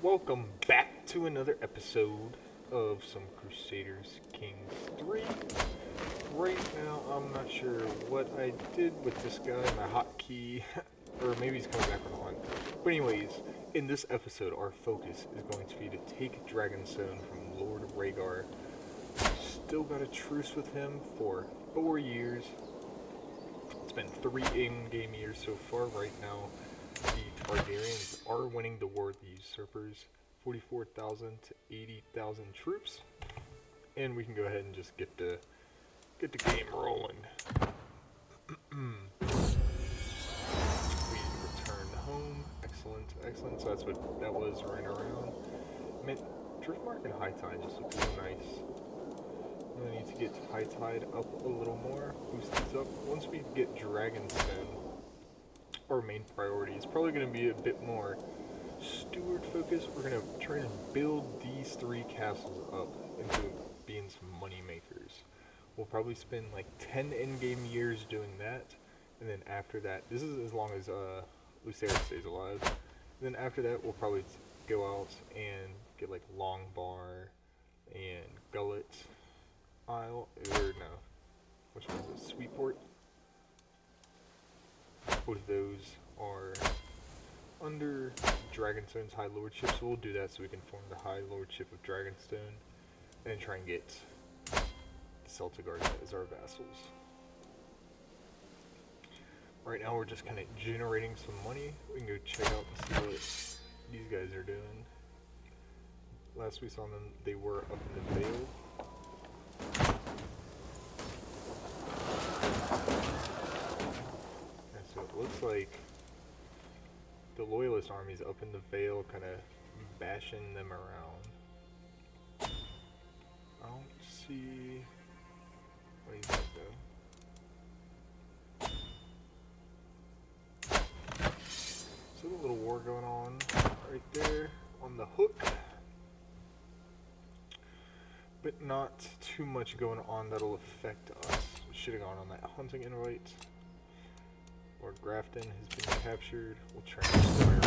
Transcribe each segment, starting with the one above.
Welcome back to another episode of some Crusaders Kings 3. Right now, I'm not sure what I did with this guy, my hotkey, or maybe he's coming back on. But anyways, in this episode, our focus is going to be to take Dragonstone from Lord Rhaegar. Still got a truce with him for 4 years. It's been 3 in-game years so far. Right now, the Targaryens are winning the war of the usurpers, 44,000 to 80,000 troops, and we can go ahead and just get the game rolling. We return home. Excellent, excellent. So that's what that was running around. I mean, Driftmark and High Tide just look so nice. Really need to get High Tide up a little more. Boost these up. Once we get Dragonstone, our main priority is probably going to be a bit more steward focused. We're going to try and build these 3 castles up into being some money makers. We'll probably spend like 10 in-game years doing that, and then after that, this is as long as Crusader stays alive. And then after that, we'll probably go out and get like Longbar and Gullet Isle, or no, which one is it? Sweetport. Both of those are under Dragonstone's High Lordship, so we'll do that so we can form the High Lordship of Dragonstone and try and get the Celtigards as our vassals. Right now we're just kind of generating some money. We can go check out and see what these guys are doing. Last we saw them, they were up in the Vale. So it looks like the Loyalist army's up in the Vale, kind of bashing them around. I don't see what he's got though. So a little war going on right there on the hook, but not too much going on that'll affect us. Should have gone on that hunting invite. Lord Grafton has been captured. We'll try and square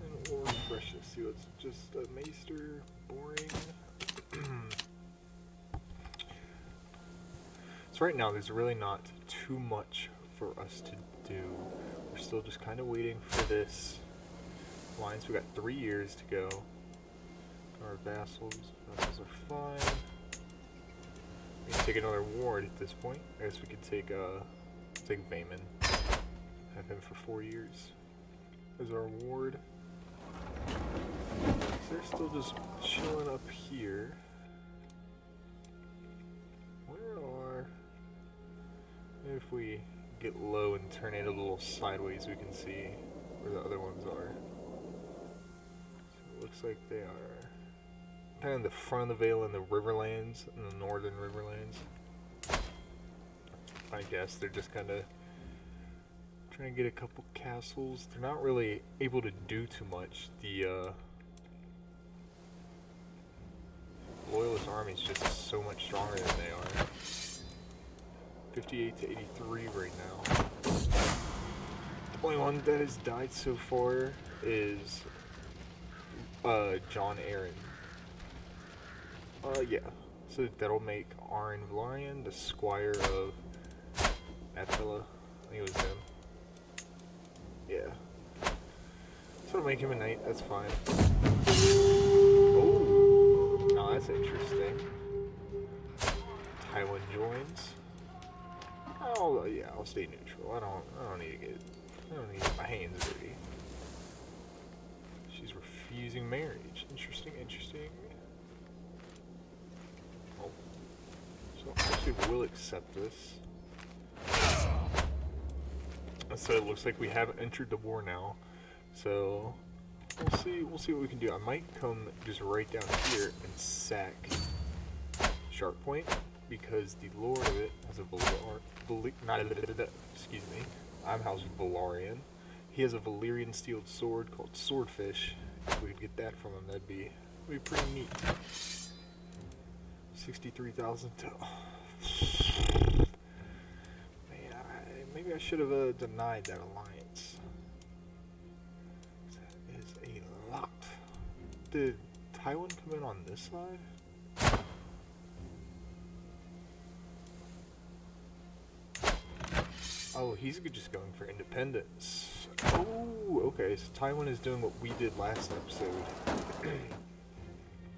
and we'll refresh it. See what's just a maester. Boring. So right now there's really not too much for us to do. We're still just kind of waiting for this alliance. We got 3 years to go. Our vassals are fine. We can take another ward at this point. I guess we could take Vayman. Have him for 4 years as our ward. So they're still just chilling up here. Maybe if we get low and turn it a little sideways, we can see where the other ones are. So it looks like they are kind of in the front of the Vale in the Riverlands, in the northern Riverlands. I guess they're just kind of trying to get a couple castles. They're not really able to do too much. The Loyalist army is just so much stronger than they are. 58 to 83 right now. The only one that has died so far is John Aaron. Yeah. So that'll make Arryn Velaryon the squire of Attila. I think it was him. Yeah. So it'll make him a knight, that's fine. Oh, now that's interesting. Tywin joins. Oh yeah, I'll stay neutral. I don't need to get my hands dirty. She's refusing marriage. Interesting. Oh. So I actually will accept this. So it looks like we have entered the war now. So we'll see what we can do. I might come just right down here and sack Sharp Point, because the lord of it has a excuse me, I'm House Velaryon. He has a Valyrian steeled sword called Swordfish. If we could get that from him, that'd be pretty neat. 63,000 to... Man, maybe maybe I should have denied that alliance. That is a lot. Did Taiwan come in on this side? Oh, he's just going for independence. Oh, okay, so Taiwan is doing what we did last episode.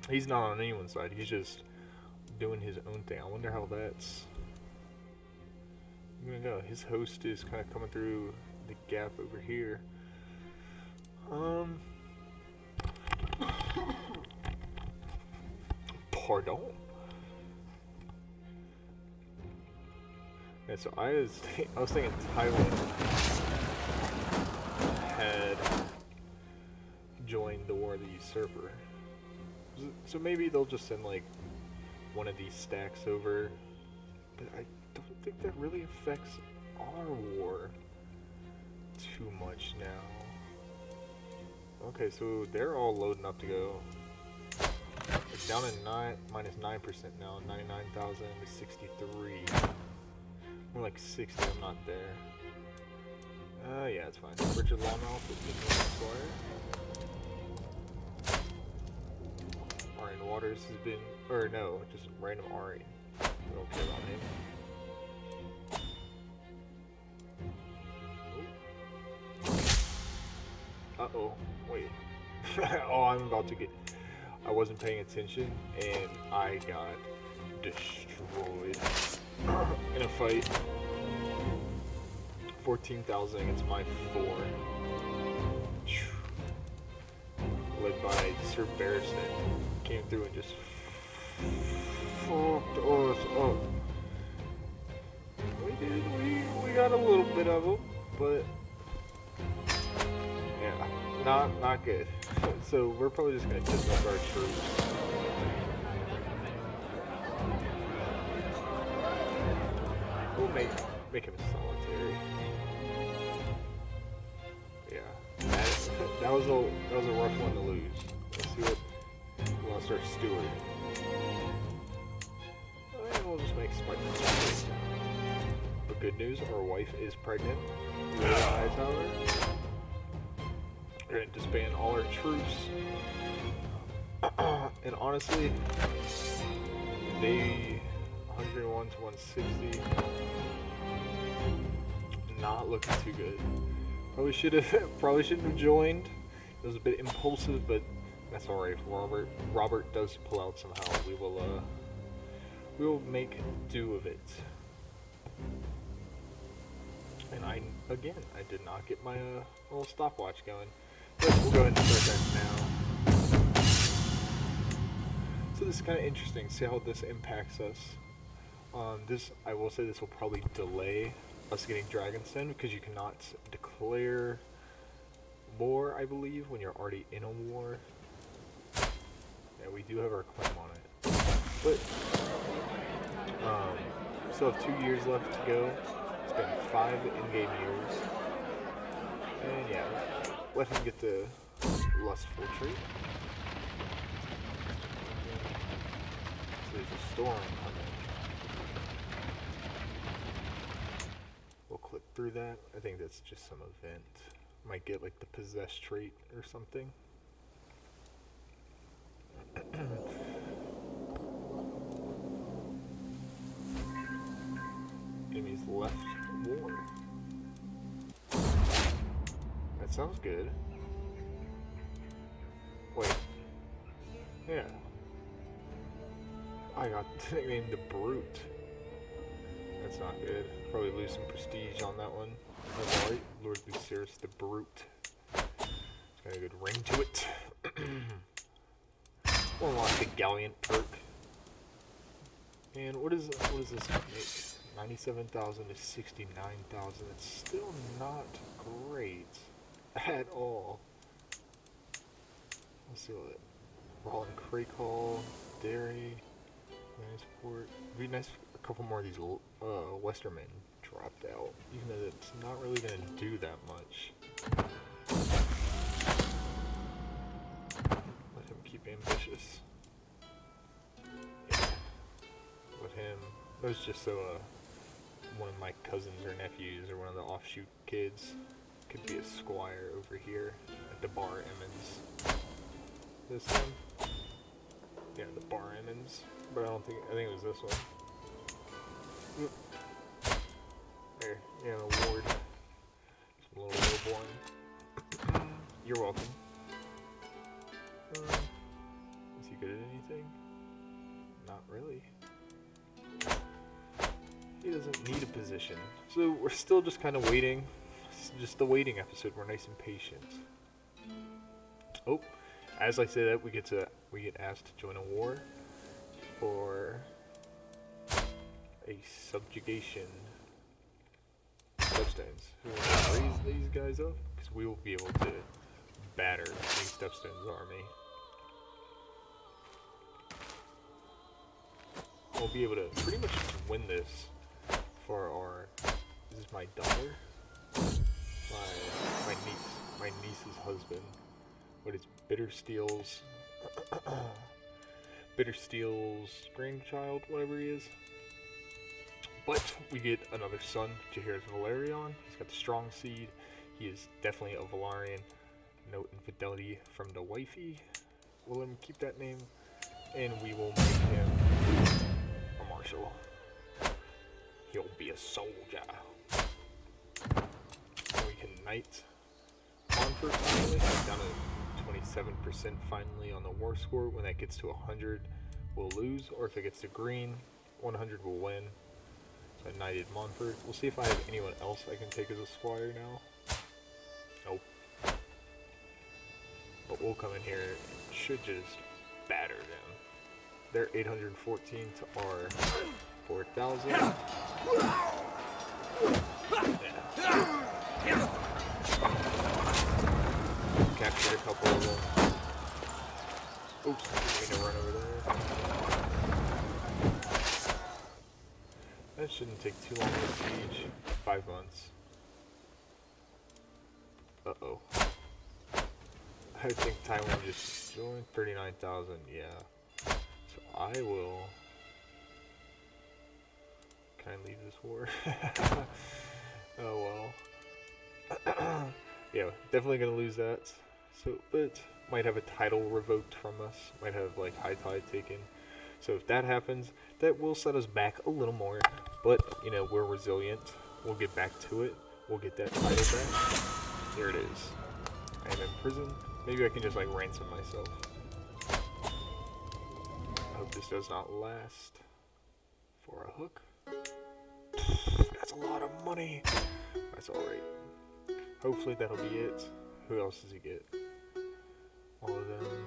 He's not on anyone's side, he's just doing his own thing. I wonder how that's gonna go. His host is kind of coming through the gap over here. Pardon? Yeah, so I was thinking Taiwan had joined the War of the Usurper. So maybe they'll just send like one of these stacks over. But I don't think that really affects our war too much now. Okay, so they're all loading up to go. It's down in minus 9% now, 99,000 to 63. More like 60, I'm not there. Yeah, it's fine. Richard Lawmouth is the Squire. Arian Waters has been, or no, just random Ari. We don't care about him. Uh-oh, wait. Oh, I'm about to get... I wasn't paying attention, and I got destroyed in a fight. 14,000 against my 4. Led by Sir Barristan. Came through and just fucked us up. We got a little bit of them, but yeah, not good. So we're probably just gonna dismiss our troops. We'll make him solitary. Yeah, that was a rough one to lose. Let's see what we lost our steward. And we'll just make Spike. But good news, our wife is pregnant. Hightower. We're gonna disband all our troops. And honestly, they 101 to 160. Not looking too good. Probably shouldn't have joined. It was a bit impulsive, but that's alright. If Robert does pull out somehow, we will make do of it. And I did not get my little stopwatch going. But we'll go ahead and start that now. So this is kind of interesting. See how this impacts us. I will say this will probably delay us getting Dragon's Den because you cannot declare war, I believe, when you're already in a war. Yeah, we do have our claim on it. But still have 2 years left to go. It's been 5 in-game years. And yeah, let him get the lustful trait. So there's a storm coming. We'll click through that. I think that's just some event. Might get like the possessed trait or something. Enemies left war. That sounds good. Wait. Yeah. I got nicknamed the Brute. That's not good. Probably lose some prestige on that one. That's alright. Lord Lucerus the Brute. It's got a good ring to it. We'll unlock the Gallant perk. And what does this make? 97,000 to 69,000. It's still not great at all. Let's see what Rollin Crake Hall, Dairy, Transport. It'd be nice if a couple more of these Westermen dropped out, even though it's not really going to do that much. Let him keep ambitious. Yeah. Let him. That was just so one of my cousins or nephews or one of the offshoot kids. Could be a squire over here at the Bar Emmons. This one? Yeah, the Bar Emmons. But I think it was this one. There, yeah, an award. Some little robe one. You're welcome. Is he good at anything? Not really. He doesn't need a position. So we're still just kind of waiting. It's just the waiting episode. We're nice and patient. Oh, as I say that, we get asked to join a war for a subjugation. Stepstones. Who will raise these guys up? Because we will be able to batter the Stepstones army. We'll be able to pretty much win this for our. This is my daughter, my niece's husband. What is Bittersteel's grandchild, whatever he is. But we get another son, Jaehaerys Velaryon. He's got the strong seed. He is definitely a Velaryon. Note infidelity from the wifey. We'll let him keep that name, and we will make him a marshal. He'll be a soldier. And we can knight Montfort finally. Down to 27% finally on the war score. When that gets to 100, we'll lose, or if it gets to green, 100 will win. So I knighted Montfort. We'll see if I have anyone else I can take as a squire now. Nope. But we'll come in here and should just batter them. They're 814 to our 4,000. Yeah. Captured a couple of them. Oops, didn't mean to run over there. That shouldn't take too long to siege. 5 months. Uh-oh. I think Taiwan just joined 39,000, yeah. So I will... Can I leave this war? Oh well. Yeah, definitely gonna lose that. So, but might have a title revoked from us. Might have like High Tide taken. So if that happens, that will set us back a little more. But you know, we're resilient. We'll get back to it. We'll get that title back. Here it is. I am in prison. Maybe I can just like ransom myself. I hope this does not last for a hook. That's a lot of money. That's alright. Hopefully that'll be it. Who else does he get? All of them.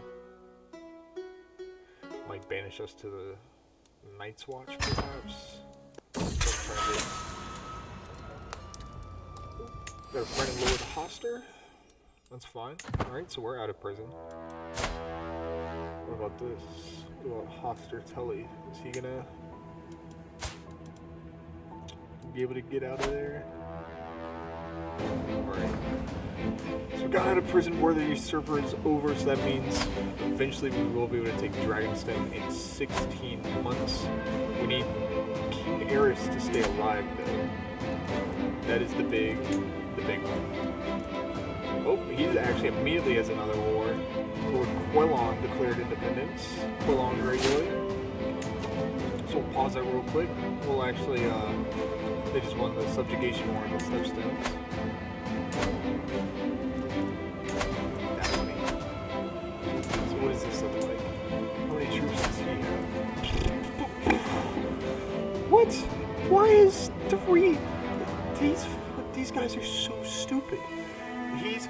Might banish us to the Night's Watch, perhaps. Got a friend in Lord Hoster. That's fine. Alright, so we're out of prison. What about this? What about Hoster Tully? Is he gonna be able to get out of there? Alright. So we got out of prison. War of the Usurper is over, so that means eventually we will be able to take Dragonstone in 16 months. We need King Aerys to stay alive, though. That is the big one. Oh, he actually immediately has another war. Lord Quelon declared independence. Quelon Greyjoy. So we'll pause that real quick. We'll actually, they just won the subjugation war against Stepstones. That money. So what does this look like? How many troops does he have? What? Why is 3? These guys are so stupid. He's...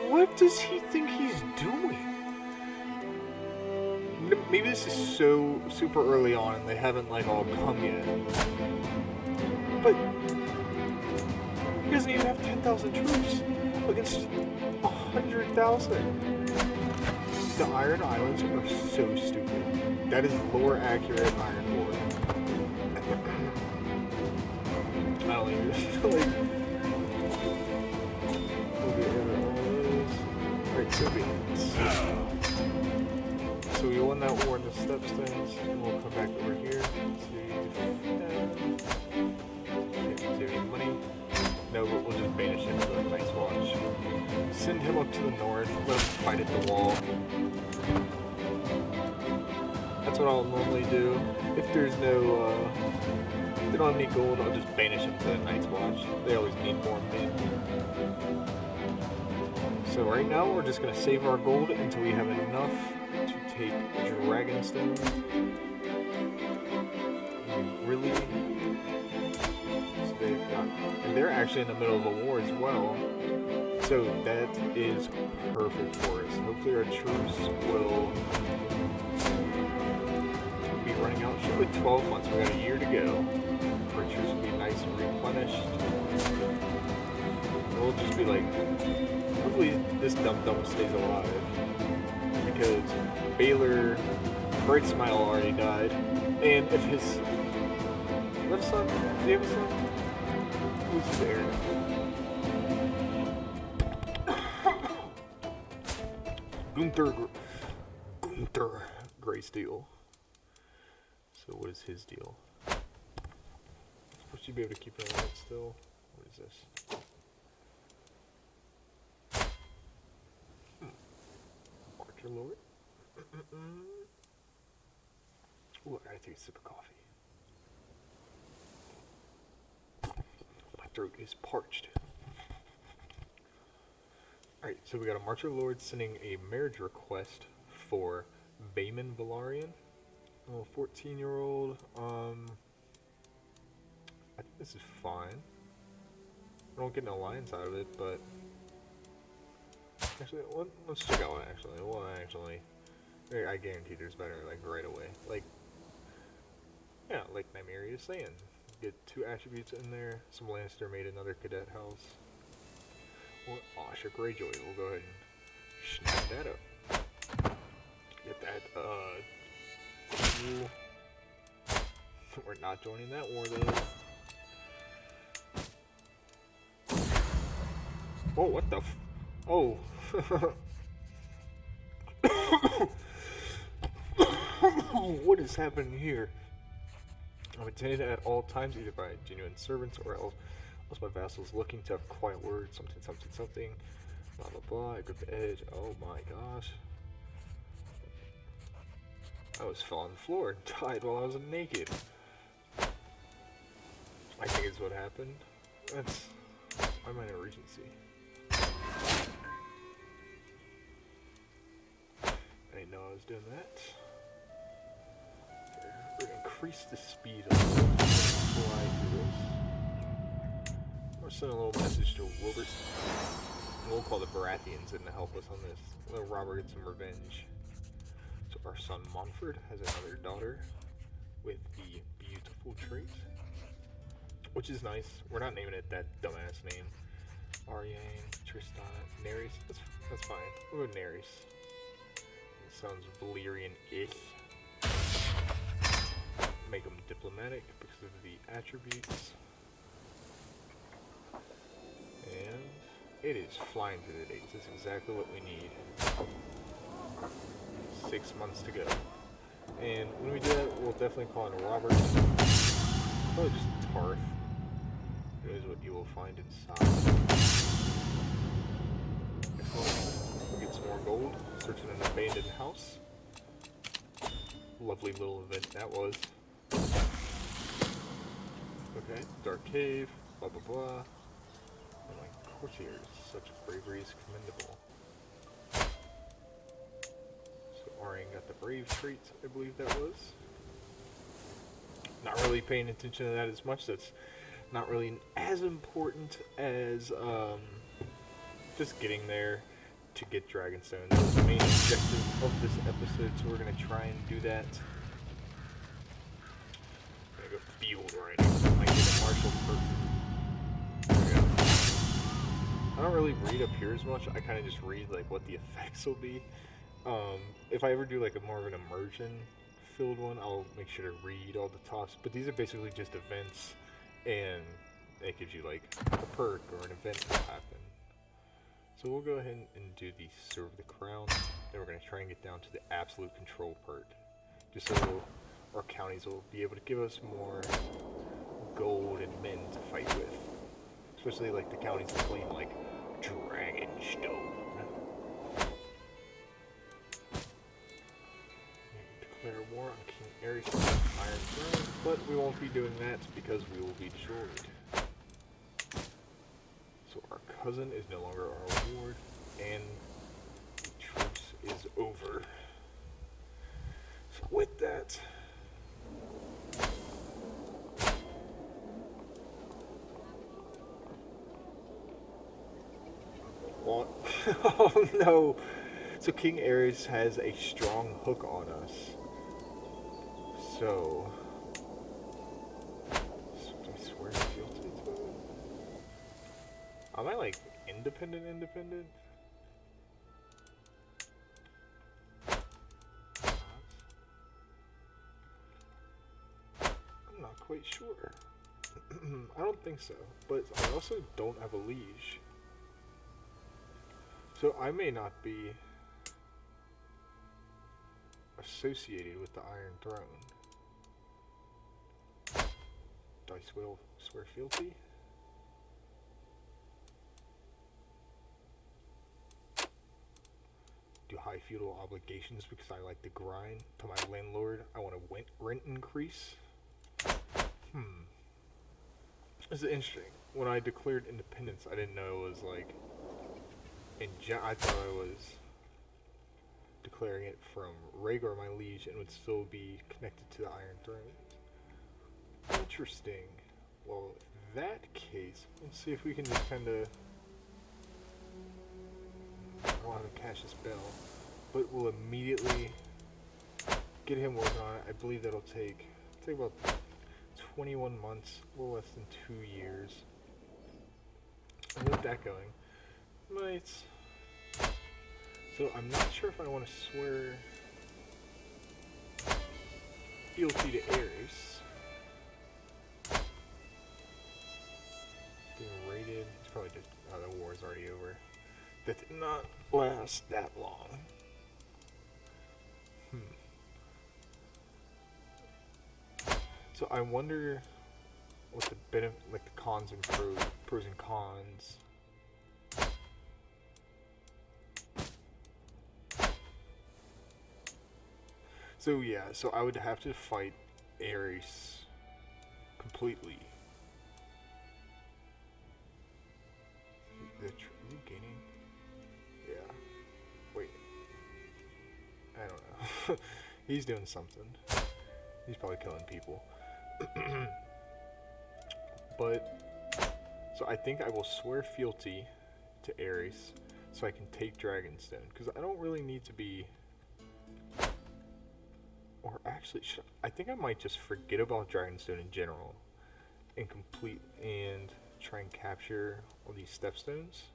What does he think he's doing? Maybe this is so super early on and they haven't like all come yet. But he doesn't even have 10,000 troops against 100,000. The Iron Islands are so stupid. That is lore accurate Iron lore. I don't even like. Alright, so so we won that war in the Stepstones, and we'll come back over here to save any money. No, but we'll just banish him to a nice watch. Send him up to the north, let him fight at the wall. That's what I'll normally do. If there's no, if they don't have any gold, I'll just banish them to the Night's Watch. They always need more men. So right now, we're just going to save our gold until we have enough to take Dragonstone. Really? So they've got, and they're actually in the middle of a war as well. So that is perfect for us. Hopefully our troops will be running out. Should be 12 months. We got a year to go. Our troops will be nice and replenished. We'll just be like, hopefully this dum-dum stays alive. Because Baylor, Bright Smile already died. And if his left son, does he have a son? Who's his heir? Gunther Greysteel. So what is his deal? Supposed to be able to keep an eye on it still. What is this? Marcher Lord. Ooh, I gotta take a sip of coffee. My throat is parched. Alright, so we got a Marcher Lord sending a marriage request for Velaryon. A little 14-year-old. I think this is fine. I don't get an alliance out of it, but actually, let's check out one actually. I guarantee there's better, like, right away. Like, yeah, like Nymeria is saying. Get 2 attributes in there. Some Lannister made another cadet house. Asha Greyjoy. We'll go ahead and snap that up. Get that, cool. We're not joining that war, though. Oh, what the f- Oh. What is happening here? I'm attended at all times, either by genuine servants or else my vassals looking to have a quiet word, something, blah, blah, blah. I grip the edge. Oh my gosh. I was fell on the floor and died while I was naked. I think it's what happened. That's my minor regency. I didn't know I was doing that. We're gonna increase the speed of the fly through this. I'll send a little message to Wilbert. We'll call the Baratheons in to help us on this. Let Robert get some revenge. So our son Montford has another daughter with the beautiful trait, which is nice. We're not naming it that dumbass name. Aryane, Tristan, Nerys. That's fine. We'll go Nerys. It sounds Velaryon-ish. Make them diplomatic because of the attributes. And it is flying through the dates. That's exactly what we need. 6 months to go. And when we do that, we'll definitely call in Robert. Probably just Tarth. Knows what you will find inside. Excellent. We'll get some more gold. Searching an abandoned house. Lovely little event that was. Okay, dark cave, blah blah blah. Oh my courtiers, such bravery is commendable. So Aryane got the brave trait, I believe that was. Not really paying attention to that as much. That's not really as important as just getting there to get Dragonstone. That's the main objective of this episode, so we're gonna try and do that. I'm gonna go field right now. I get a martial perk. There we go. I don't really read up here as much. I kind of just read like what the effects will be. If I ever do like a more of an immersion filled one, I'll make sure to read all the tops. But these are basically just events, and it gives you like a perk or an event will happen. So we'll go ahead and do the Serve the Crown. Then we're going to try and get down to the Absolute Control part. Just so our counties will be able to give us more gold and men to fight with. Especially like the counties that claim like Dragonstone. Declare war on King Ares' Iron Throne, but we won't be doing that because we will be destroyed. So our cousin is no longer our ward, and the truce is over. So with that, what? Oh no! So King Ares has a strong hook on us. So do I swear fealty to it? Am I like independent? I'm not quite sure. I don't think so, but I also don't have a liege. So I may not be associated with the Iron Throne. Do I swear fealty? Do high feudal obligations because I like to grind to my landlord. I want a rent increase. This is interesting. When I declared independence, I didn't know it was like I thought I was declaring it from Rhaegar, my liege, and would still be connected to the Iron Throne. Interesting. Well, in that case, let's see if we can just kind of. I don't have to cash this bell, but we'll immediately get him working on it. I believe that'll take about 21 months, a little less than 2 years. And with that going, might. So I'm not sure if I want to swear fealty to Ares. Being raided. It's probably just. Oh, the war is already over. That did not last that long. So I wonder what the benefit, like the cons and pros and cons. So yeah, so I would have to fight Ares completely. Is he gaining? Yeah. Wait. I don't know. He's doing something. He's probably killing people. But, so I think I will swear fealty to Ares so I can take Dragonstone. Because I don't really need to be... Or actually, I think I might just forget about Dragonstone in general. And try and capture all these stepstones.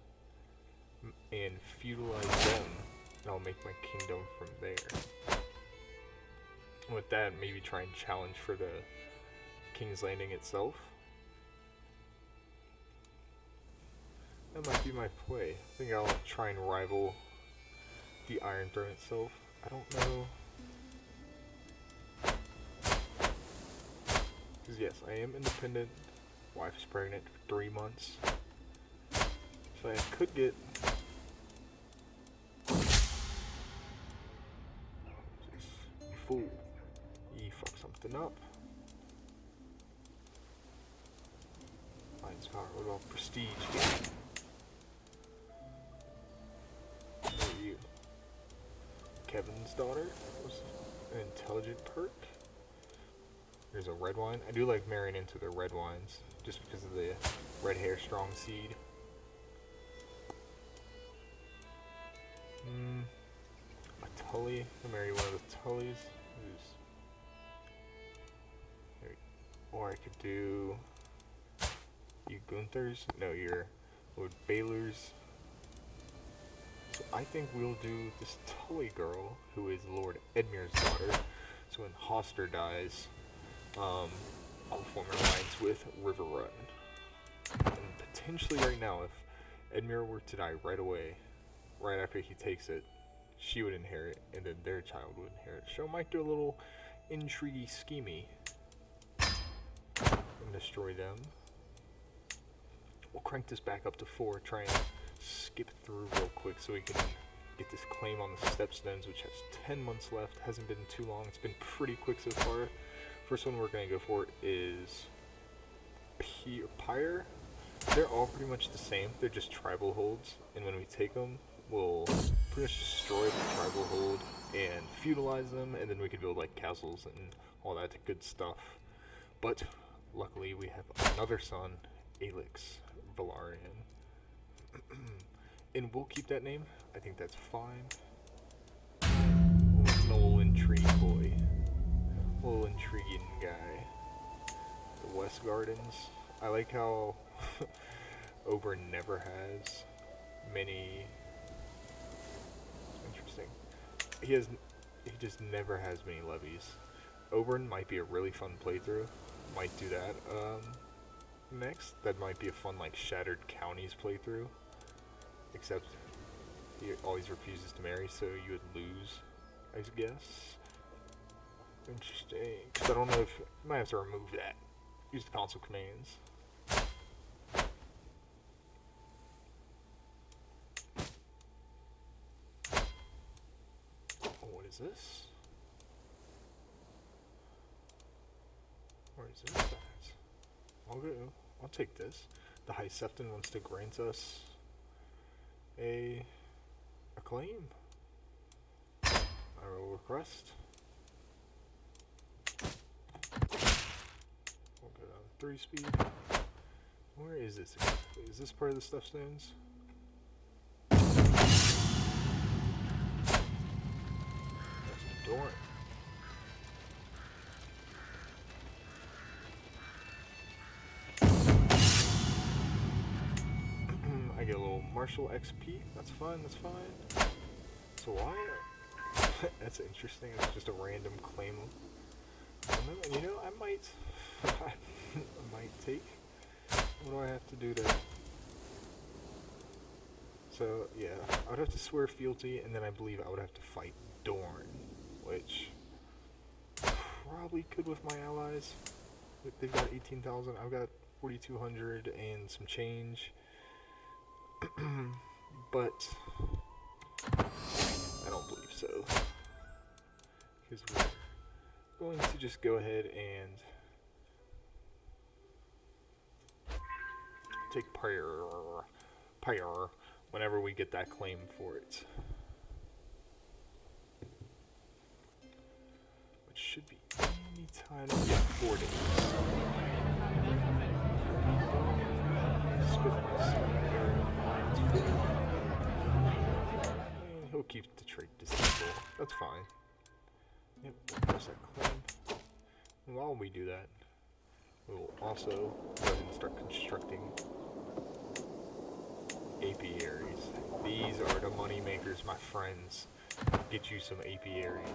And feudalize them. And I'll make my kingdom from there. With that, maybe try and challenge for the King's Landing itself. That might be my play. I think I'll try and rival the Iron Throne itself. I don't know. Because yes, I am independent. Wife's pregnant for 3 months. So I could get... You fool. You fuck something up. Lion's power. What about prestige? Who are you? Kevin's daughter? Was an intelligent perk. There's a red wine. I do like marrying into the red wines just because of the red hair strong seed. A Tully. I'll marry one of the Tullys. Or I could do you Gunther's. No, you're Lord Baylor's. So I think we'll do this Tully girl, who is Lord Edmure's daughter. So when Hoster dies, I'll form an alliance with Riverrun. And potentially right now, Edmure were to die right away, right after he takes it, she would inherit, and then their child would inherit. So might do a little intriguey schemey and destroy them. We'll crank this back up to 4, try and skip through real quick so we can get this claim on the Stepstones, which has 10 months left. Hasn't been too long. It's been pretty quick so far. First one we're going to go for is Pyre. They're all pretty much the same. They're just tribal holds, and when we take them, we'll pretty much destroy the tribal hold and feudalize them, and then we can build like castles and all that good stuff. But luckily we have another son, Alex Velaryon. And we'll keep that name. I think that's fine. An old intrigued boy. A little intriguing guy. The West Gardens. I like how Oberyn never has many. Interesting. He just never has many levies. Oberyn might be a really fun playthrough. Might do that next. That might be a fun like Shattered Counties playthrough. Except he always refuses to marry, so you would lose, I guess. Interesting. Because I don't know if I might have to remove that. Use the console commands. Oh, what is this? Where is this at? I'll take this. The High Septon wants to grant us a claim. I will request. We'll go down to 3 speed. Where is this exactly? Is this part of the Stepstones? That's Doran. I get a little Marshall XP. That's fine, that's fine. So why? That's interesting. It's just a random claim. And you know, I might take. What do I have to do to? So yeah, I would have to swear fealty, and then I believe I would have to fight Dorne, which probably could with my allies. They've got 18,000. I've got 4,200 and some change. But I don't believe so, because we're going to just go ahead and take Pyre whenever we get that claim for it, which should be any time. Yeah, 4 days. Spit myself. And he'll keep the trait disable. That's fine. Yep, we'll press that claim. And while we do that, we will also go ahead and start constructing apiaries. These are the money makers, my friends. Get you some apiaries.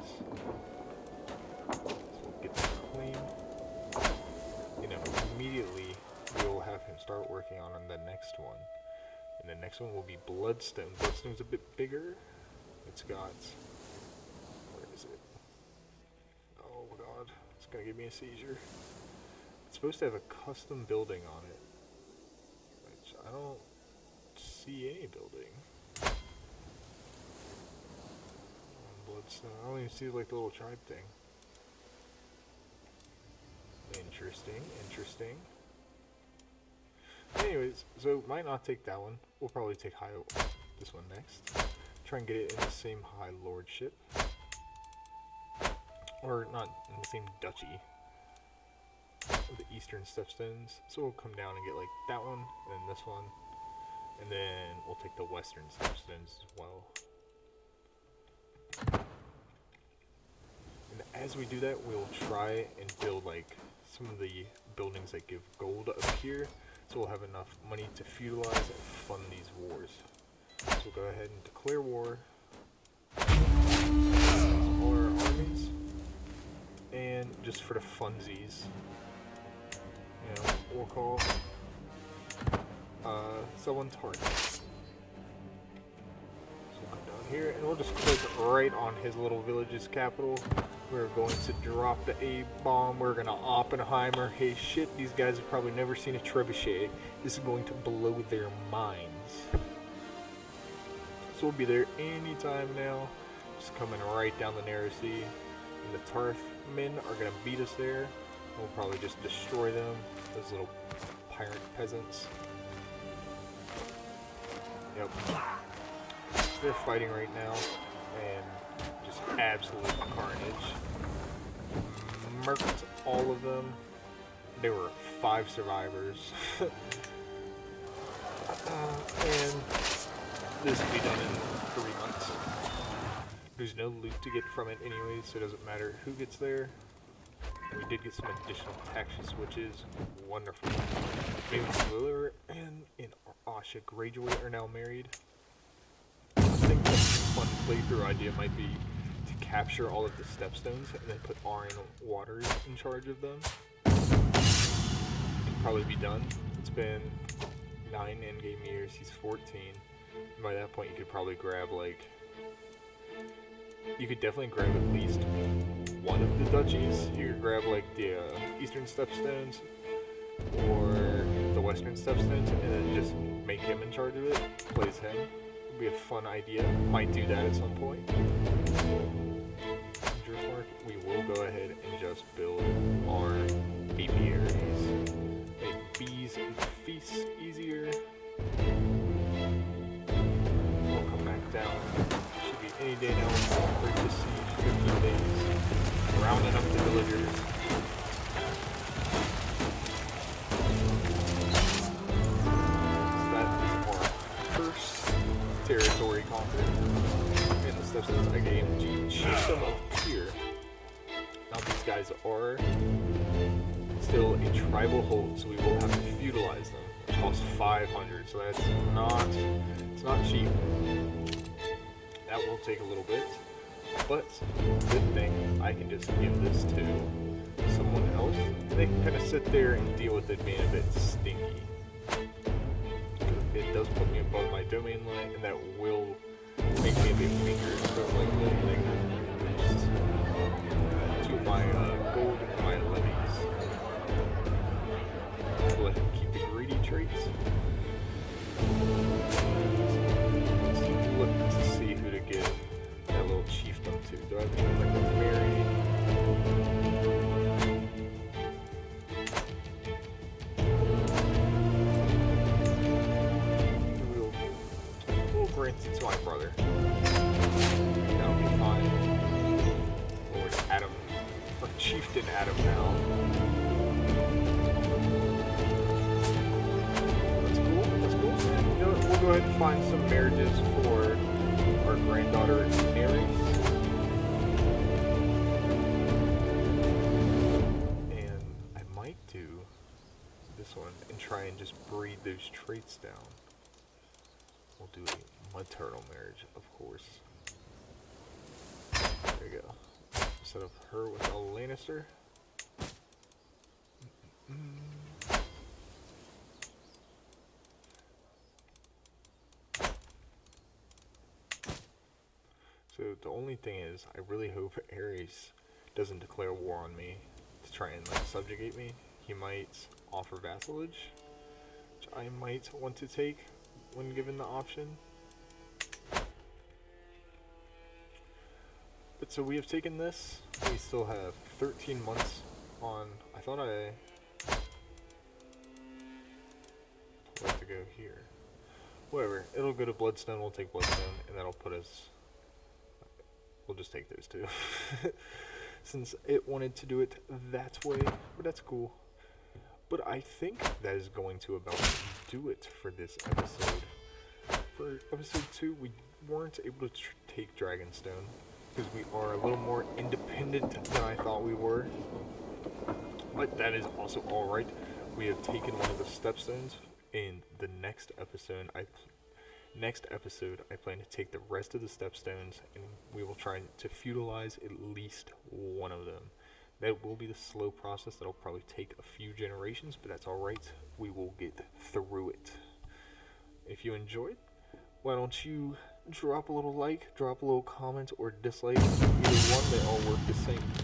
So we'll get that claim. And then immediately we will have him start working on the next one. And the next one will be Bloodstone. Bloodstone's a bit bigger. It's got... Where is it? Oh god. It's gonna give me a seizure. It's supposed to have a custom building on it. Which I don't see any building. On Bloodstone. I don't even see like the little tribe thing. Interesting, interesting. Anyways, so might not take that one. We'll probably take this one next. Try and get it in the same high lordship. Or not in the same duchy of the Eastern Stepstones. So we'll come down and get like that one, and then this one. And then we'll take the Western Stepstones as well. And as we do that, we'll try and build like some of the buildings that give gold up here. So we'll have enough money to feudalize and fund these wars. So we'll go ahead and declare war. All our armies. And just for the funsies, you know, we'll call someone target. here, and we'll just click right on his little village's capital. We're going to drop the A-bomb. We're going to Oppenheimer. Hey, shit, these guys have probably never seen a trebuchet. This is going to blow their minds. So we'll be there anytime now. Just coming right down the narrow sea. And the Tarthmen are going to beat us there. We'll probably just destroy them. Those little pirate peasants. Yep. They're fighting right now. And just absolute carnage. Murked all of them. There were 5 survivors. And this will be done in 3 months. There's no loot to get from it anyway, so it doesn't matter who gets there. We did get some additional textures, which is wonderful. Maybe Velaryon and Asha Greyjoy are now married. I think a fun playthrough idea might be to capture all of the stepstones and then put Arryn Waters in charge of them. Could probably be done. It's been 9 endgame years. He's 14. And by that point, you could probably grab like. You could definitely grab at least one of the duchies. You could grab like the Eastern Stepstones or the Western Stepstones, and then just make him in charge of it. Plays him. Would be a fun idea. Might do that at some point. Driftmark, we will go ahead and just build our apiaries. Make bees and feasts easier. We'll come back down. Should be any day now. We'll break the siege. 15 days. Rounding up the villagers. So that is our first territory conquered. And the steps that I gave chiefdom of here. Now these guys are still a tribal hold, so we will have to feudalize them, which costs 500. So that's it's not cheap. That will take a little bit. But, good thing, I can just give this to someone else, and they can kind of sit there and deal with it being a bit stinky. It does put me above my domain limit, and that will make me a bit weaker, so like limiting to my gold and my levies. I'll let him keep the greedy traits. Let's look to see who to give that little chiefdom to. Do I think like a Mary? We'll grant it to my brother. That'll be fine. Lord Adam. Or Chieftain Adam now. That's cool. That's cool. You know what? We'll go ahead and find some marriages for our granddaughter Aries. And I might do this one and try and just breed those traits down. We'll do a maternal marriage, of course. There you go. Set up her with a Lannister. So the only thing is, I really hope Ares doesn't declare war on me to try and like subjugate me. He might offer vassalage, which I might want to take when given the option. But so we have taken this. We still have 13 months on. I thought I have to go here. Whatever. It'll go to Bloodstone. We'll take Bloodstone, and that'll put us. We'll just take those two. Since it wanted to do it that way, but that's cool. But I think that is going to about do it for this episode. For episode 2, we weren't able to take Dragonstone, because we are a little more independent than I thought we were. But that is also alright. We have taken one of the stepstones. In the next episode, I plan to take the rest of the stepstones, and we will try to feudalize at least one of them. That will be the slow process. That'll probably take a few generations, but that's alright. We will get through it. If you enjoyed, why don't you drop a little like, drop a little comment or dislike. Either one, they all work the same.